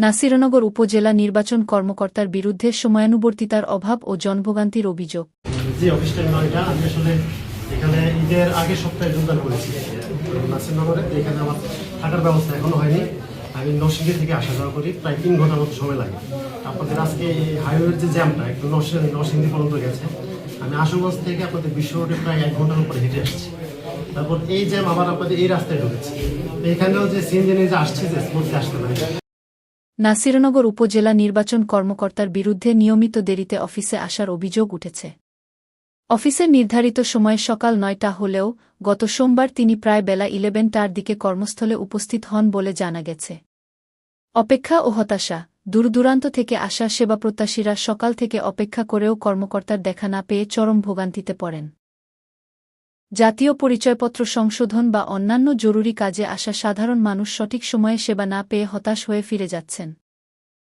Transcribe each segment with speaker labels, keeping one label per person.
Speaker 1: নাসিরনগর উপজেলা নির্বাচন কর্মকর্তার বিরুদ্ধে সময়ানুবর্তিতার অভাব ও জনভোগান্তির অভিযোগ।
Speaker 2: জি, অফিসটা নয়টা। আমি আসলে এখানে ঈদের আগের সপ্তাহে যোগদান করেছি নাসিরনগরে। এখানে আমার থাকার ব্যবস্থা এখনো হয়নি। আমি নরসিংদী থেকে আসা যাওয়া করি, প্রায় 3 ঘন্টার মতো সময় লাগে। আপনাদের আজকে এই হাইওয়ের যে জ্যামটা একটু নরসিংদী পর্যন্ত গেছে। আমি আশুগঞ্জ থেকে আপনাদের বিশ্ব রোডে প্রায় 1 ঘন্টার উপরে হেঁটে আসছি। তারপর এই জ্যাম আবার আপনাদের এই রাস্তায় ঢুকেছে। এখানেও যে সিএনজি যে আসছে, যে স্মুথলি আসতে পারে।
Speaker 1: নাসিরনগর উপজেলা নির্বাচন কর্মকর্তার বিরুদ্ধে নিয়মিত দেরিতে অফিসে আসার অভিযোগ উঠেছে। অফিসের নির্ধারিত সময় সকাল 9টা হলেও গত সোমবার তিনি প্রায় বেলা 11টার দিকে কর্মস্থলে উপস্থিত হন বলে জানা গেছে। অপেক্ষা ও হতাশা। দূরদূরান্ত থেকে আসা সেবাপ্রত্যাশীরা সকাল থেকে অপেক্ষা করেও কর্মকর্তার দেখা না পেয়ে চরম ভোগান্তিতে পড়েন। জাতীয় পরিচয়পত্র সংশোধন বা অন্যান্য জরুরি কাজে আসা সাধারণ মানুষ সঠিক সময়ে সেবা না পেয়ে হতাশ হয়ে ফিরে যাচ্ছেন।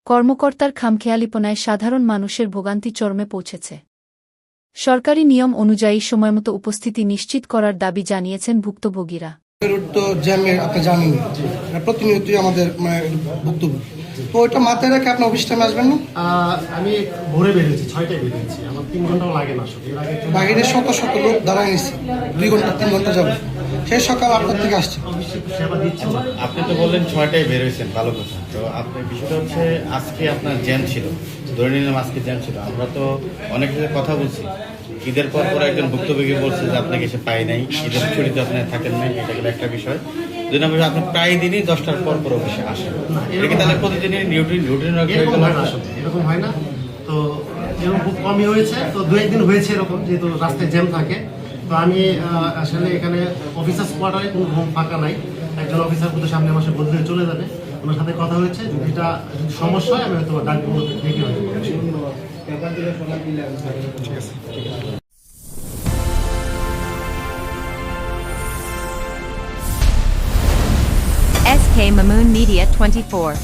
Speaker 1: কর্মকর্তার খামখেয়ালিপনায় সাধারণ মানুষের ভোগান্তি চরমে পৌঁছেছে। সরকারি নিয়ম অনুযায়ী সময়মতো উপস্থিতি নিশ্চিত করার দাবি জানিয়েছেন ভুক্তভোগীরা।
Speaker 3: প্রতিনিয়তই আমাদের ভুক্তভোগী, তো ওইটা মাথায় রেখে আপনার অফিস টাইমে আসবেন না?
Speaker 2: আমি ভোরে বেরিয়েছি, 6টায় বেরিয়েছি। আমার 3 ঘন্টাও লাগে না।
Speaker 3: বাহিরে শত শত লোক দাঁড়ায় নিচ্ছি, 2 ঘন্টা 3 ঘন্টা যাবে। সেই সকাল 8টার থেকে আসছে।
Speaker 4: আপনি তো বললেন 6টায় বের হয়েছেন, ভালো কথা। তো আপনার বিষয়টা হচ্ছে আজকে আপনার জ্যাম ছিল, ধরে নিলাম আজকে জ্যাম ছিল। আমরা তো অনেক জায়গায় কথা বলছি, ঈদের পর একজন ভুক্তভোগী বলছে যে আপনাকে এসে পাই নাই, ঈদের ছুটিতে আপনি থাকেন নাই। এটা গেলে একটা বিষয়। 2 নম্বর, আপনি প্রায় দিনই 10টার পর অফিসে আসেন। এটা কি তাহলে প্রতিদিনই রুটিন
Speaker 2: এরকম হয় না? তো এরকম খুব কমই হয়েছে। তো 2-1 দিন হয়েছে এরকম, যেহেতু রাস্তায় জ্যাম থাকে। তো আমি আসলে এখানে অফিসার্স কোয়ার্টারে কোনো রুম ফাঁকা নাই। একজন অফিসার কিন্তু সামনে মাসে বদলে চলে যাবে, ওনার সাথে কথা হয়েছে। যদি এটা সমস্যা হয় আমি হয়তো ডাকবো, দেখে হয়তো।
Speaker 5: SK Mamoon Media 24